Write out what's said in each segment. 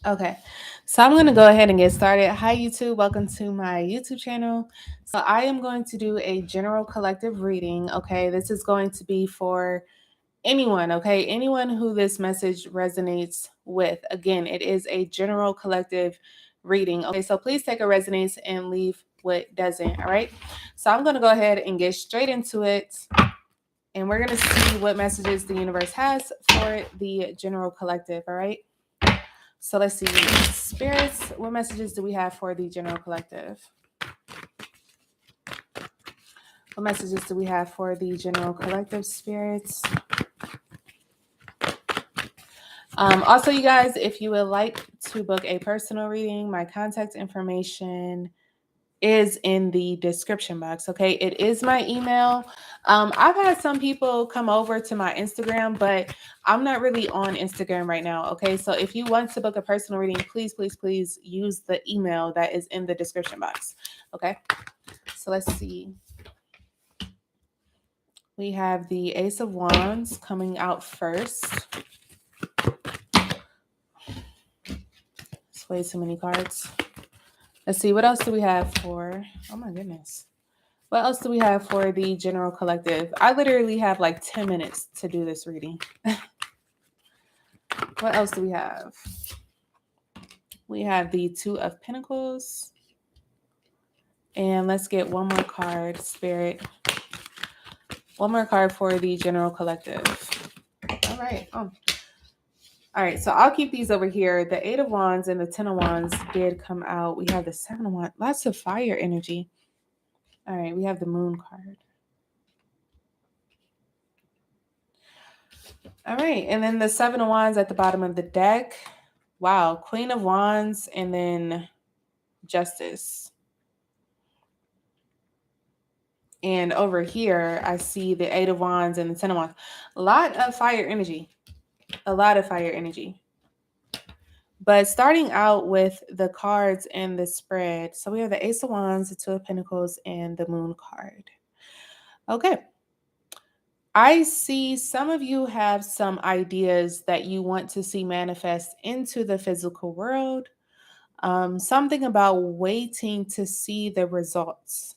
Okay, so I'm going to go ahead and get started. Hi, YouTube. Welcome to my YouTube channel. So, I am going to do a general collective reading. Okay, this is going to be for anyone. Okay, anyone who this message resonates with. Again, it is a general collective reading. Okay, so please take a resonates and leave what doesn't. All right, so I'm going to go ahead and get straight into it. And we're going to see what messages the universe has for the general collective. All right. So let's see. Spirits, what messages do we have for the general collective? What messages do we have for the general collective, spirits? Also, you guys, if you would like to book a personal reading, my contact information is in the description box. Okay, it is my email. I've had some people come over to my Instagram, but I'm not really on Instagram right now. Okay, so if you want to book a personal reading, please use the email that is in the description box. Okay, so let's see. We have the Ace of Wands coming out first. It's way too many cards. Let's see, what else do we have for, oh my goodness. What else do we have for the general collective? I literally have like 10 minutes to do this reading. What else do we have? We have the Two of Pentacles. And let's get one more card, Spirit. One more card for the general collective. All right. All right, so I'll keep these over here. The Eight of Wands and the Ten of Wands did come out. We have the Seven of Wands. Lots of fire energy. All right, we have the Moon card. All right, and then the Seven of Wands at the bottom of the deck. Wow, Queen of Wands and then Justice. And over here, I see the Eight of Wands and the Ten of Wands. A lot of fire energy. A lot of fire energy. But starting out with the cards and the spread. So we have the Ace of Wands, the Two of Pentacles, and the Moon card. Okay. I see some of you have some ideas that you want to see manifest into the physical world. Something about waiting to see the results.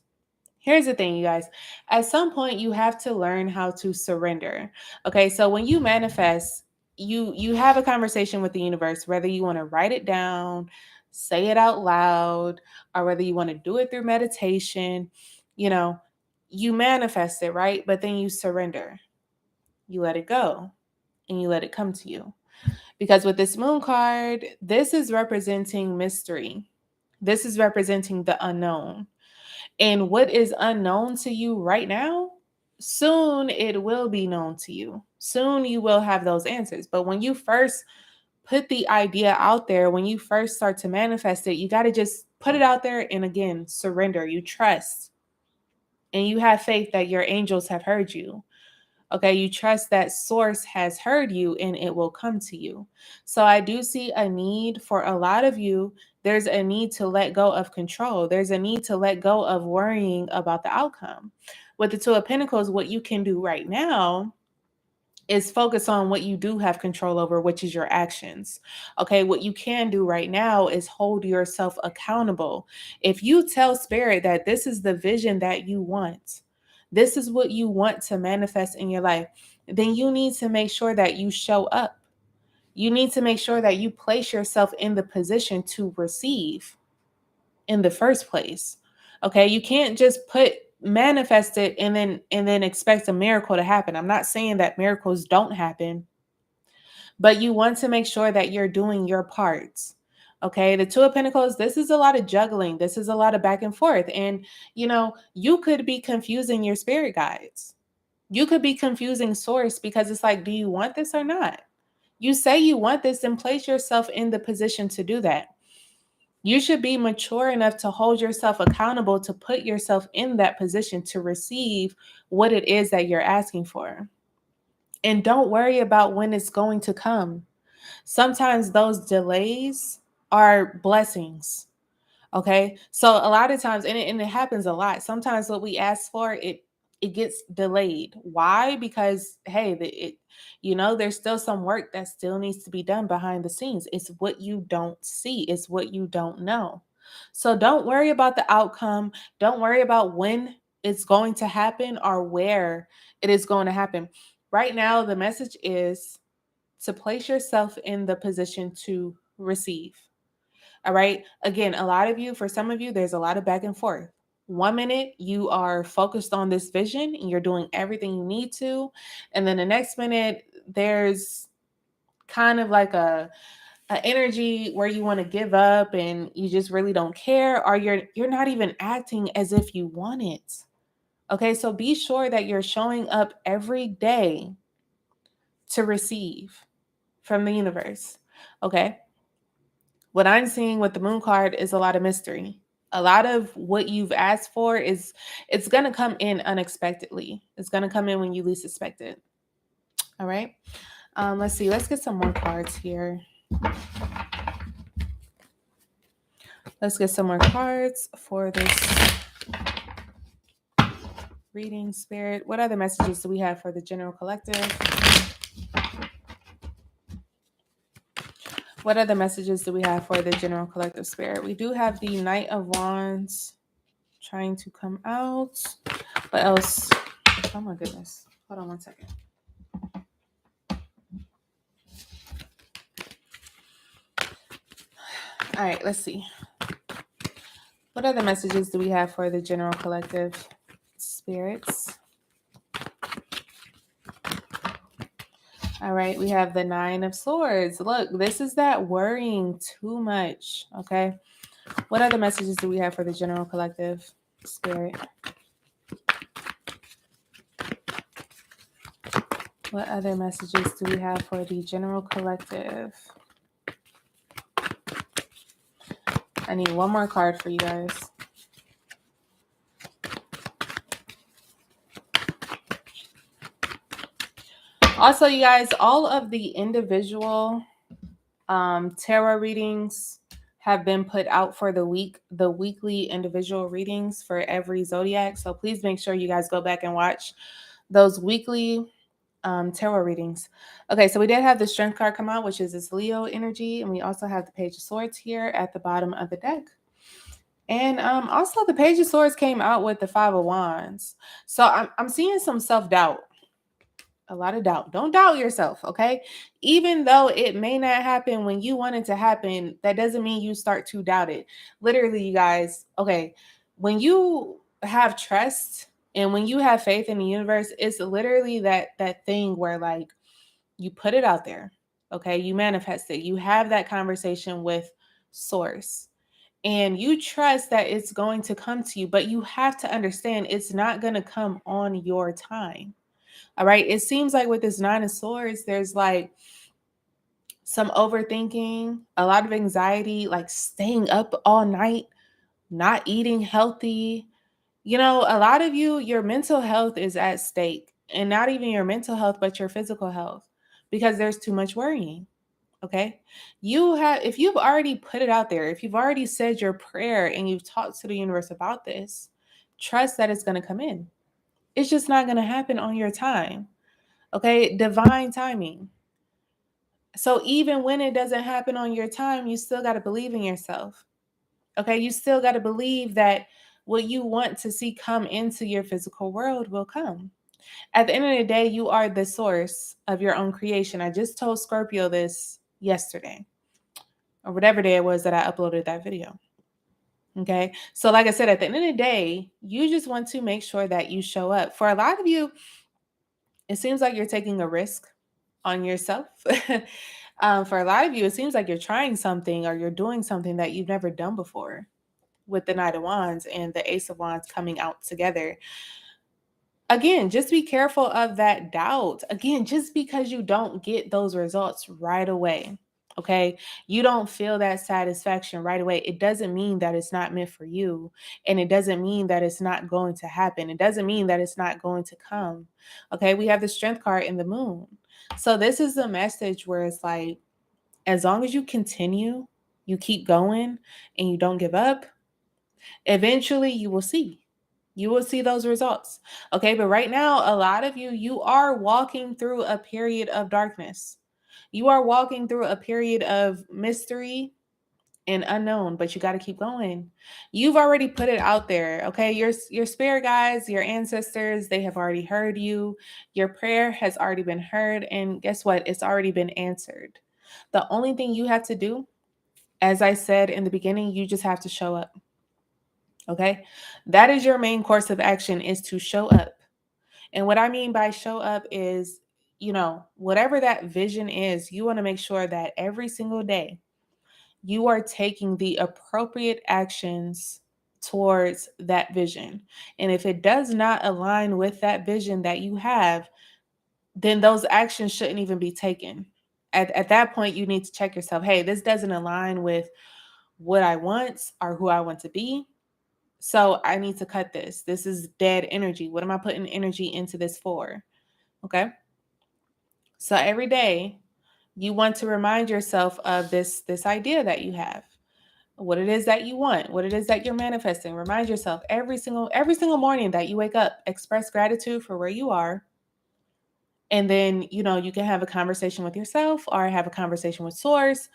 Here's the thing, you guys. At some point, you have to learn how to surrender. Okay, so when you manifest, you have a conversation with the universe, whether you want to write it down, say it out loud, or whether you want to do it through meditation. You know, you manifest it, right? But then you surrender. You let it go and you let it come to you. Because with this Moon card, this is representing mystery. This is representing the unknown. And what is unknown to you right now, soon it will be known to you. Soon you will have those answers. But when you first put the idea out there, when you first start to manifest it, you got to just put it out there and again, surrender. You trust and you have faith that your angels have heard you. Okay, you trust that source has heard you and it will come to you. So I do see a need for a lot of you. There's a need to let go of control. There's a need to let go of worrying about the outcome. With the Two of Pentacles, what you can do right now is focus on what you do have control over, which is your actions. Okay, what you can do right now is hold yourself accountable. If you tell Spirit that this is the vision that you want, this is what you want to manifest in your life, then you need to make sure that you show up. You need to make sure that you place yourself in the position to receive in the first place. Okay, you can't just manifest it and then expect a miracle to happen. I'm not saying that miracles don't happen, but you want to make sure that you're doing your parts. Okay, the Two of Pentacles, this is a lot of juggling. This is a lot of back and forth. And, you could be confusing your spirit guides. You could be confusing source because it's like, do you want this or not? You say you want this, and place yourself in the position to do that. You should be mature enough to hold yourself accountable, to put yourself in that position to receive what it is that you're asking for. And don't worry about when it's going to come. Sometimes those delays are blessings. Okay. So a lot of times, and it happens a lot. Sometimes what we ask for, it gets delayed. Why? Because hey, there's still some work that still needs to be done behind the scenes. It's what you don't see. It's what you don't know. So don't worry about the outcome. Don't worry about when it's going to happen or where it is going to happen. Right now, the message is to place yourself in the position to receive. All right. Again, for some of you, there's a lot of back and forth. 1 minute, you are focused on this vision and you're doing everything you need to. And then the next minute, there's kind of like a energy where you want to give up and you just really don't care, or you're not even acting as if you want it. Okay, so be sure that you're showing up every day to receive from the universe. Okay, what I'm seeing with the moon card is a lot of mystery. A lot of what you've asked for it's going to come in unexpectedly. It's going to come in when you least expect it. All right, let's see, let's get some more cards here. Let's get some more cards for this reading, Spirit. What other messages do we have for the general collective? What other messages do we have for the general collective, Spirit? We do have the Knight of Wands trying to come out. What else? Oh my goodness. Hold on 1 second. All right, let's see. What other messages do we have for the general collective, spirits? All right, we have the Nine of Swords. Look, this is that worrying too much, okay? What other messages do we have for the general collective, Spirit? What other messages do we have for the general collective? I need one more card for you guys. Also, you guys, all of the individual tarot readings have been put out for the week, the weekly individual readings for every zodiac. So please make sure you guys go back and watch those weekly tarot readings. Okay, so we did have the Strength card come out, which is this Leo energy, and we also have the Page of Swords here at the bottom of the deck. And also the Page of Swords came out with the Five of Wands. So I'm seeing some self-doubt. A lot of doubt. Don't doubt yourself, okay? Even though it may not happen when you want it to happen, that doesn't mean you start to doubt it. Literally, you guys, okay, when you have trust and when you have faith in the universe, it's literally that thing where like you put it out there, okay? You manifest it. You have that conversation with source. And you trust that it's going to come to you, but you have to understand it's not going to come on your time. All right. It seems like with this Nine of Swords, there's like some overthinking, a lot of anxiety, like staying up all night, not eating healthy. A lot of you, your mental health is at stake, and not even your mental health, but your physical health, because there's too much worrying. Okay. If you've already put it out there, if you've already said your prayer and you've talked to the universe about this, trust that it's going to come in. It's just not going to happen on your time. Okay, divine timing. So even when it doesn't happen on your time, you still got to believe in yourself. Okay, you still got to believe that what you want to see come into your physical world will come. At the end of the day, you are the source of your own creation. I just told Scorpio this yesterday, or whatever day it was that I uploaded that video. Okay, so like I said, at the end of the day, you just want to make sure that you show up. For a lot of you, it seems like you're taking a risk on yourself. For a lot of you, it seems like you're trying something or you're doing something that you've never done before, with the Knight of Wands and the Ace of Wands coming out together. Again, just be careful of that doubt. Again, just because you don't get those results right away, okay? You don't feel that satisfaction right away. It doesn't mean that it's not meant for you. And it doesn't mean that it's not going to happen. It doesn't mean that it's not going to come. Okay, we have the Strength card in the Moon. So this is the message where it's like, as long as you continue, you keep going, and you don't give up, eventually you will see. You will see those results. Okay, but right now, a lot of you are walking through a period of darkness. You are walking through a period of mystery and unknown, but you got to keep going. You've already put it out there. Okay, your spirit guides, your ancestors, they have already heard you. Your prayer has already been heard, and guess what? It's already been answered. The only thing you have to do, as I said in the beginning, you just have to show up. Okay, that is your main course of action, is to show up. And what I mean by show up is, whatever that vision is, you want to make sure that every single day you are taking the appropriate actions towards that vision. And if it does not align with that vision that you have, then those actions shouldn't even be taken. At that point, you need to check yourself. Hey, this doesn't align with what I want or who I want to be. So I need to cut this. This is dead energy. What am I putting energy into this for? Okay. So every day you want to remind yourself of this idea that you have, what it is that you want, what it is that you're manifesting. Remind yourself every single morning that you wake up, express gratitude for where you are. And then, you can have a conversation with yourself or have a conversation with source,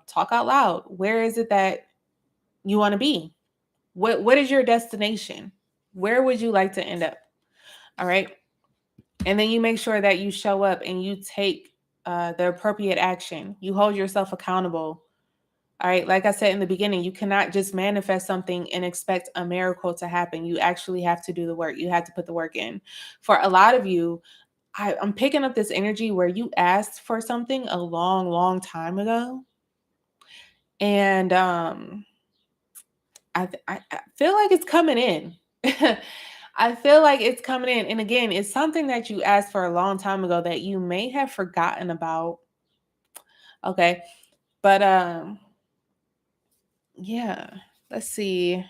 talk out loud. Where is it that you want to be? What is your destination? Where would you like to end up? All right. And then you make sure that you show up and you take the appropriate action. You hold yourself accountable. All right. Like I said in the beginning, you cannot just manifest something and expect a miracle to happen. You actually have to do the work. You have to put the work in. For a lot of you, I'm picking up this energy where you asked for something a long, long time ago. And I feel like it's coming in. I feel like it's coming in. And again, it's something that you asked for a long time ago that you may have forgotten about. Okay. But yeah. Let's see.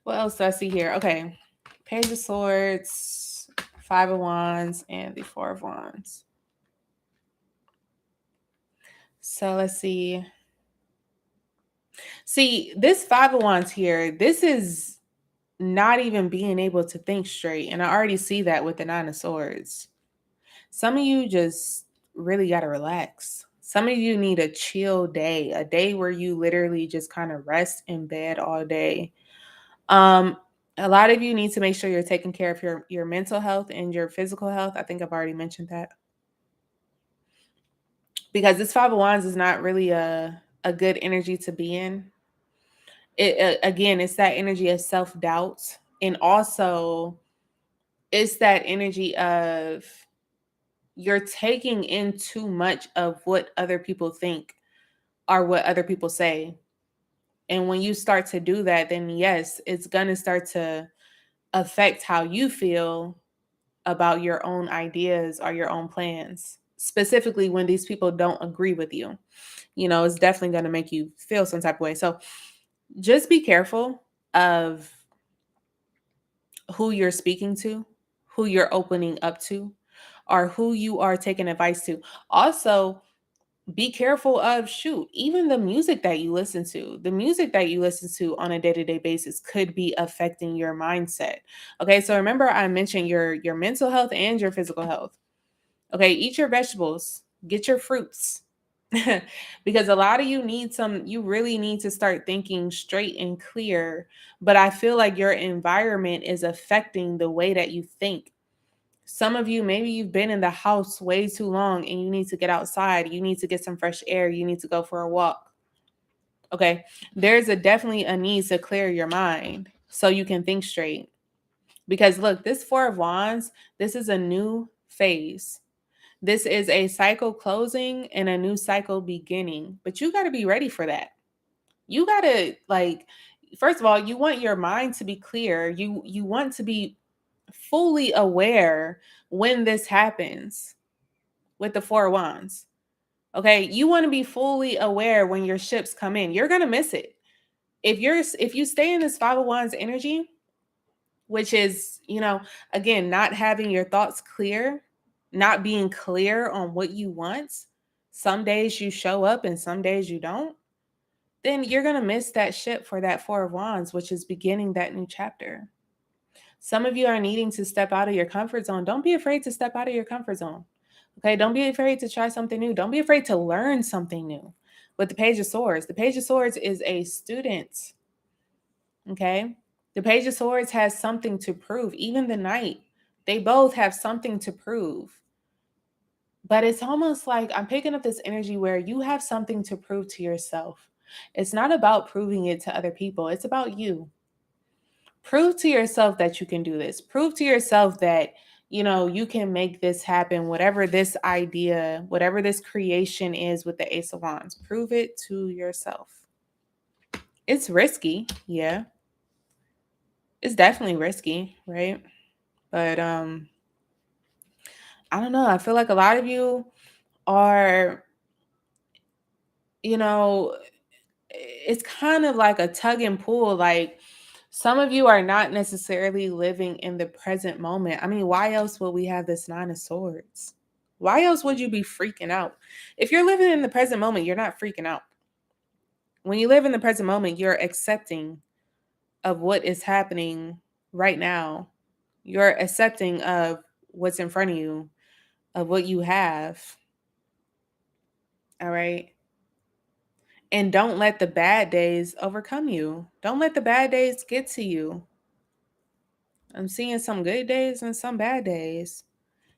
What else do I see here? Okay. Page of Swords, Five of Wands, and the Four of Wands. So let's see. See, this Five of Wands here, this is not even being able to think straight. And I already see that with the Nine of Swords. Some of you just really got to relax. Some of you need a chill day, a day where you literally just kind of rest in bed all day. A lot of you need to make sure you're taking care of your mental health and your physical health. I think I've already mentioned that. Because this Five of Wands is not really a good energy to be in. It again, it's that energy of self-doubt, and also it's that energy of you're taking in too much of what other people think or what other people say. And when you start to do that, then yes, it's going to start to affect how you feel about your own ideas or your own plans, specifically when these people don't agree with you. It's definitely going to make you feel some type of way. So just be careful of who you're speaking to, who you're opening up to, or who you are taking advice to. Also, be careful of even the music that you listen to. The music that you listen to on a day-to-day basis could be affecting your mindset. Okay, so remember I mentioned your mental health and your physical health. Okay, eat your vegetables, get your fruits. Because a lot of you really need to start thinking straight and clear. But I feel like your environment is affecting the way that you think. Some of you, maybe you've been in the house way too long and you need to get outside. You need to get some fresh air. You need to go for a walk. Okay. There's definitely a need to clear your mind so you can think straight. Because look, this Four of Wands, this is a new phase. This is a cycle closing and a new cycle beginning. But you got to be ready for that. You got to, first of all, you want your mind to be clear. You want to be fully aware when this happens with the Four of Wands. Okay, you want to be fully aware when your ships come in. You're gonna miss it if you stay in this Five of Wands energy, which is again not having your thoughts clear, not being clear on what you want. Some days you show up and some days you don't. Then you're gonna miss that ship for that Four of Wands, which is beginning that new chapter. Some of you are needing to step out of your comfort zone. Don't be afraid to step out of your comfort zone. Okay, don't be afraid to try something new. Don't be afraid to learn something new. With the Page of Swords, the Page of Swords is a student. Okay, the Page of Swords has something to prove. Even the Knight, they both have something to prove. But it's almost like I'm picking up this energy where you have something to prove to yourself. It's not about proving it to other people, it's about you. Prove to yourself that you can do this. Prove to yourself that, you can make this happen, whatever this idea, whatever this creation is with the Ace of Wands. Prove it to yourself. It's risky. Yeah. It's definitely risky, right? But I don't know. I feel like a lot of you are, you know, it's kind of like a tug and pull. Like, some of you are not necessarily living in the present moment. I mean, why else would we have this Nine of Swords? Why else would you be freaking out? If you're living in the present moment, you're not freaking out. When you live in the present moment, you're accepting of what is happening right now. You're accepting of what's in front of you, of what you have. All right. And don't let the bad days overcome you. Don't let the bad days get to you. I'm seeing some good days and some bad days.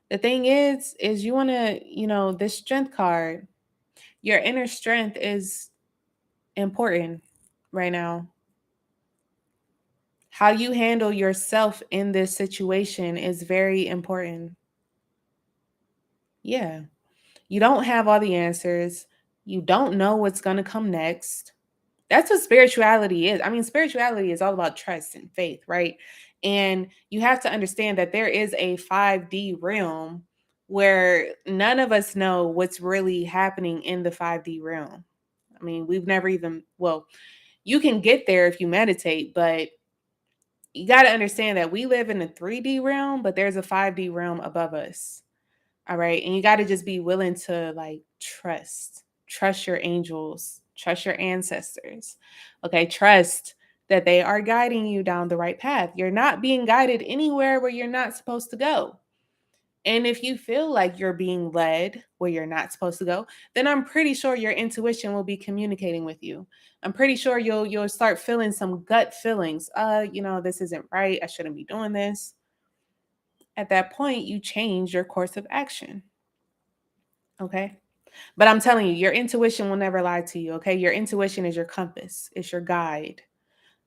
The thing is you want to, this strength card, your inner strength is important right now. How you handle yourself in this situation is very important. Yeah. You don't have all the answers. You don't know what's going to come next. That's what spirituality is. I mean, spirituality is all about trust and faith, right? And you have to understand that there is a 5D realm where none of us know what's really happening in the 5D realm. I mean, we've never even, well, you can get there if you meditate, but you got to understand that we live in a 3D realm, but there's a 5D realm above us. All right. And you got to just be willing to like trust your angels, trust your ancestors. Okay. Trust that they are guiding you down the right path. You're not being guided anywhere where you're not supposed to go. And if you feel like you're being led where you're not supposed to go, then I'm pretty sure your intuition will be communicating with you. I'm pretty sure you'll start feeling some gut feelings. This isn't right. I shouldn't be doing this. At that point, you change your course of action. Okay. But I'm telling you, your intuition will never lie to you. Okay. Your intuition is your compass, it's your guide.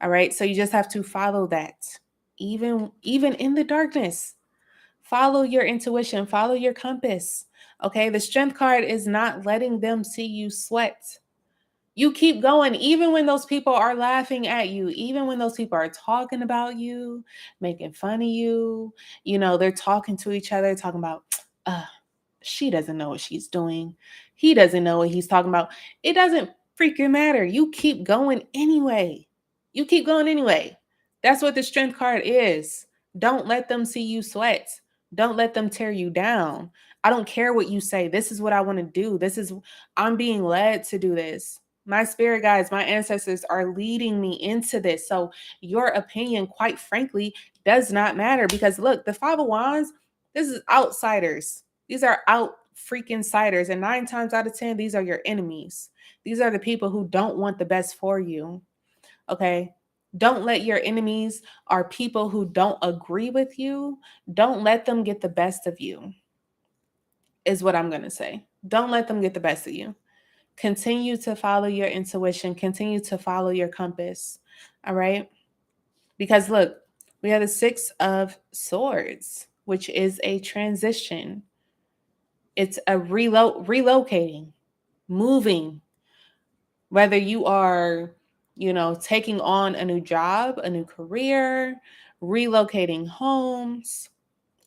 All right. So you just have to follow that. Even in the darkness, follow your intuition, follow your compass. Okay. The strength card is not letting them see you sweat. You keep going, even when those people are laughing at you, even when those people are talking about you, making fun of you, they're talking to each other, talking about, she doesn't know what she's doing. He doesn't know what he's talking about. It doesn't freaking matter. You keep going anyway. You keep going anyway. That's what the strength card is. Don't let them see you sweat. Don't let them tear you down. I don't care what you say. This is what I want to do. I'm being led to do this. My spirit guides, my ancestors are leading me into this. So your opinion, quite frankly, does not matter because look, the Five of Wands, this is outsiders. These are out freaking siders. And 9 times out of 10, these are your enemies. These are the people who don't want the best for you. Okay. Don't let your enemies or people who don't agree with you, don't let them get the best of you, is what I'm going to say. Don't let them get the best of you. Continue to follow your intuition, continue to follow your compass. All right. Because look, we have the 6 of Swords, which is a transition. It's a relocating, moving, whether you are, taking on a new job, a new career, relocating homes.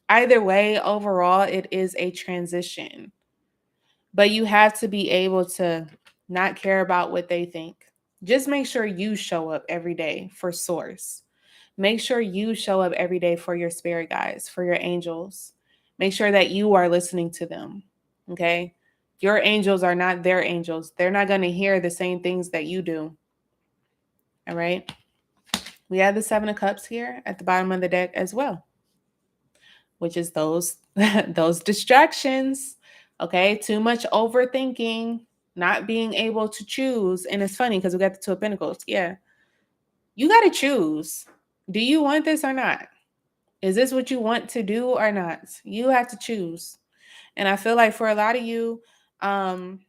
Either way, overall, it is a transition. But you have to be able to not care about what they think. Just make sure you show up every day for source. Make sure you show up every day for your spirit guides, for your angels. Make sure that you are listening to them. Okay. Your angels are not their angels. They're not going to hear the same things that you do. All right. We have the Seven of Cups here at the bottom of the deck as well, which is those those distractions. Okay, too much overthinking, not being able to choose. And it's funny because we got the Two of Pentacles. Yeah, you got to choose. Do you want this or not? Is this what you want to do or not? You have to choose. And I feel like for a lot of you, um,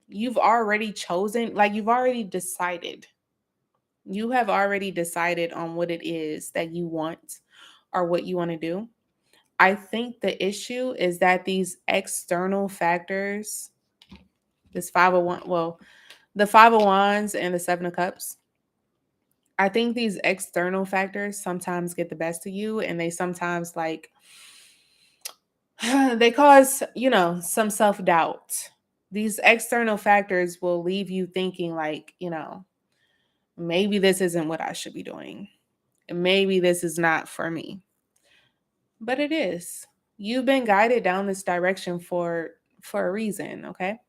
you've already chosen, like you've already decided. You have already decided on what it is that you want or what you want to do. I think the issue is that these external factors, this 501, well, the 501s and the 7 of Cups, I think these external factors sometimes get the best of you and they sometimes like they cause, some self-doubt. These external factors will leave you thinking like, maybe this isn't what I should be doing. Maybe this is not for me. But it is. You've been guided down this direction for a reason, okay?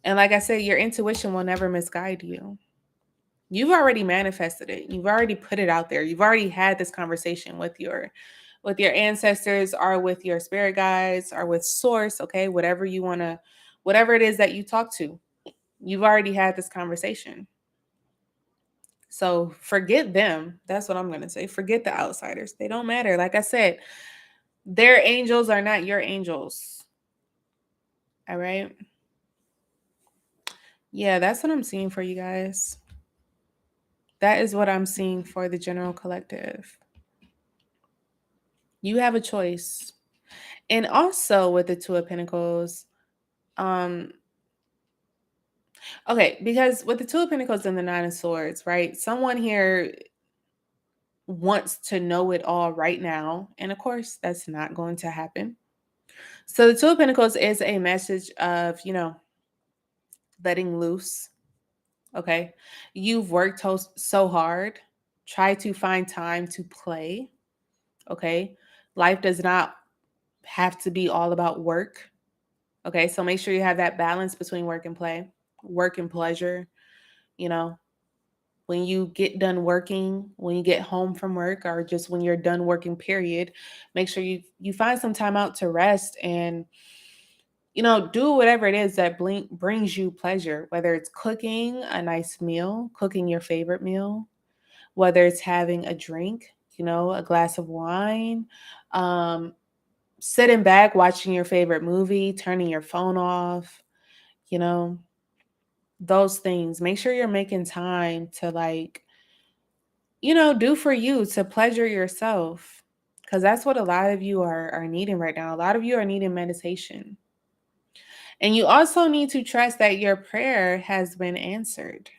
And like I said, your intuition will never misguide you. You've already manifested it. You've already put it out there. You've already had this conversation with your ancestors or with your spirit guides or with source, okay? Whatever it is that you talk to. You've already had this conversation. So forget them. That's what I'm going to say. Forget the outsiders. They don't matter. Like I said, their angels are not your angels. All right. Yeah, that's what I'm seeing for you guys. That is what I'm seeing for the general collective. You have a choice. And also with the Two of Pentacles, okay, because with the Two of Pentacles and the Nine of Swords, right? Someone here wants to know it all right now. And of course, that's not going to happen. So the Two of Pentacles is a message of, letting loose. Okay. You've worked so hard. Try to find time to play. Okay. Life does not have to be all about work. Okay. So make sure you have that balance between work and play, work and pleasure. You know, when you get done working, when you get home from work, or just when you're done working, period, make sure you find some time out to rest and do whatever it is that brings you pleasure, whether it's cooking a nice meal, cooking your favorite meal, whether it's having a drink, a glass of wine, um, sitting back, watching your favorite movie, turning your phone off, you know, those things. Make sure you're making time to do for you, to pleasure yourself. Because that's what a lot of you are needing right now. A lot of you are needing meditation. And you also need to trust that your prayer has been answered.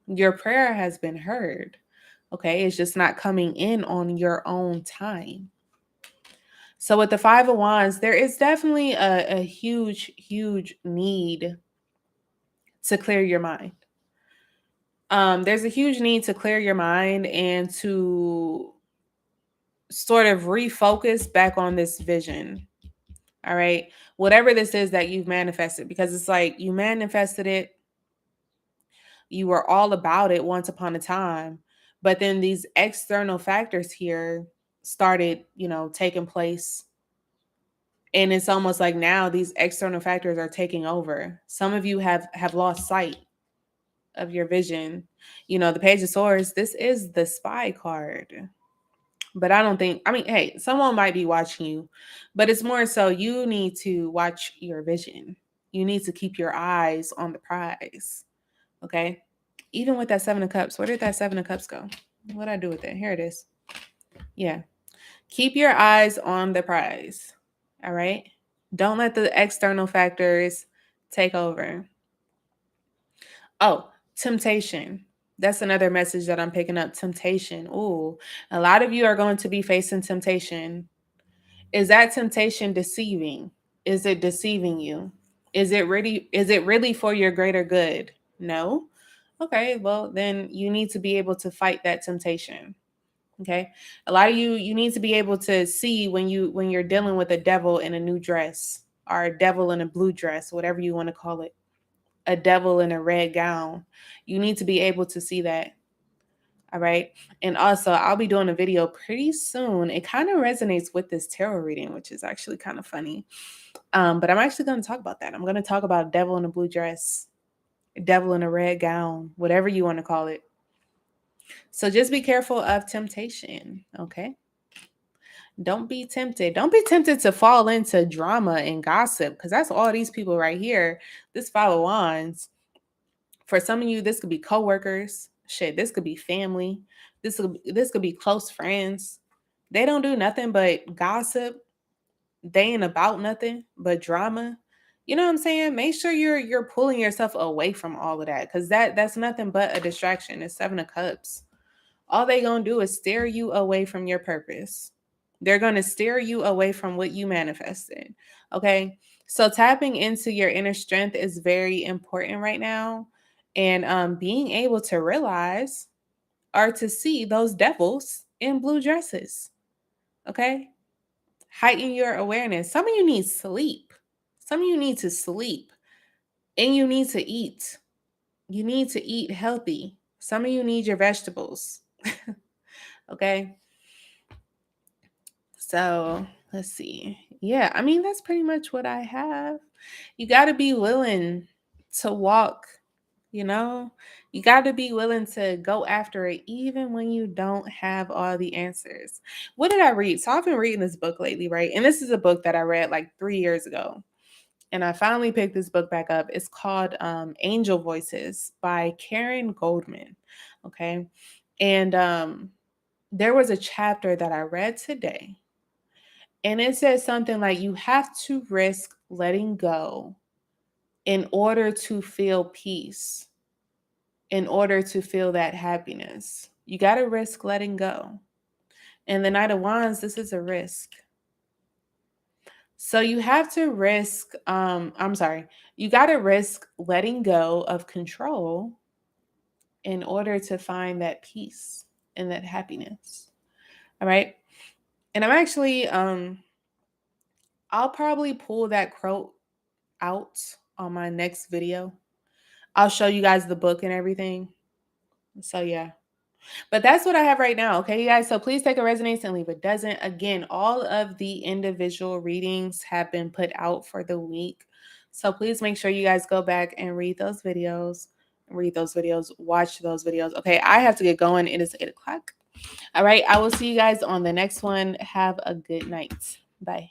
Your prayer has been heard. Okay. It's just not coming in on your own time. So with the Five of Wands, there is definitely a huge, huge need to clear your mind. There's a huge need to clear your mind and to sort of refocus back on this vision. All right. Whatever this is that you've manifested, because it's like you manifested it, you were all about it once upon a time, but then these external factors here started, taking place. And it's almost like now these external factors are taking over. Some of you have lost sight of your vision. The Page of Swords, this is the spy card. But hey, someone might be watching you, but it's more so you need to watch your vision. You need to keep your eyes on the prize. Okay. Even with that 7 of Cups, where did that 7 of Cups go? What did I do with it? Here it is. Yeah. Keep your eyes on the prize. All right. Don't let the external factors take over. Oh, temptation. That's another message that I'm picking up. Temptation. Ooh, a lot of you are going to be facing temptation. Is that temptation deceiving? Is it deceiving you? Is it really for your greater good? No. Okay, well, then you need to be able to fight that temptation. Okay? A lot of you need to be able to see when you're dealing with a devil in a new dress, or a devil in a blue dress, whatever you want to call it. A devil in a red gown. You need to be able to see that. All right. And also, I'll be doing a video pretty soon. It kind of resonates with this tarot reading, which is actually kind of funny. But I'm actually going to talk about that. I'm going to talk about devil in a blue dress, devil in a red gown, whatever you want to call it. So just be careful of temptation. Okay. Don't be tempted. Don't be tempted to fall into drama and gossip, because that's all these people right here. This Five of Wands. For some of you, this could be coworkers. Shit, this could be family. This could be close friends. They don't do nothing but gossip. They ain't about nothing but drama. You know what I'm saying? Make sure you're pulling yourself away from all of that, because that's nothing but a distraction. It's Seven of Cups. All they gonna do is steer you away from your purpose. They're gonna steer you away from what you manifested. Okay. So tapping into your inner strength is very important right now. And being able to realize or to see those devils in blue dresses. Okay. Heighten your awareness. Some of you need sleep. Some of you need to sleep. And you need to eat. You need to eat healthy. Some of you need your vegetables. Okay. So let's see. Yeah, I mean, that's pretty much what I have. You got to be willing to walk, you know? You got to be willing to go after it, even when you don't have all the answers. What did I read? So I've been reading this book lately, right? And this is a book that I read like 3 years ago. And I finally picked this book back up. It's called Angel Voices by Karen Goldman. Okay. And there was a chapter that I read today. And it says something like, you have to risk letting go in order to feel peace, in order to feel that happiness. You got to risk letting go. And the Knight of Wands, this is a risk. So you have to risk, you got to risk letting go of control in order to find that peace and that happiness. All right. And I'm actually, I'll probably pull that quote out on my next video. I'll show you guys the book and everything. So yeah. But that's what I have right now. Okay, you guys. So please take a resonates and leave a doesn't. Again, all of the individual readings have been put out for the week. So please make sure you guys go back and read those videos, watch those videos. Okay, I have to get going. It is 8 o'clock. All right. I will see you guys on the next one. Have a good night. Bye.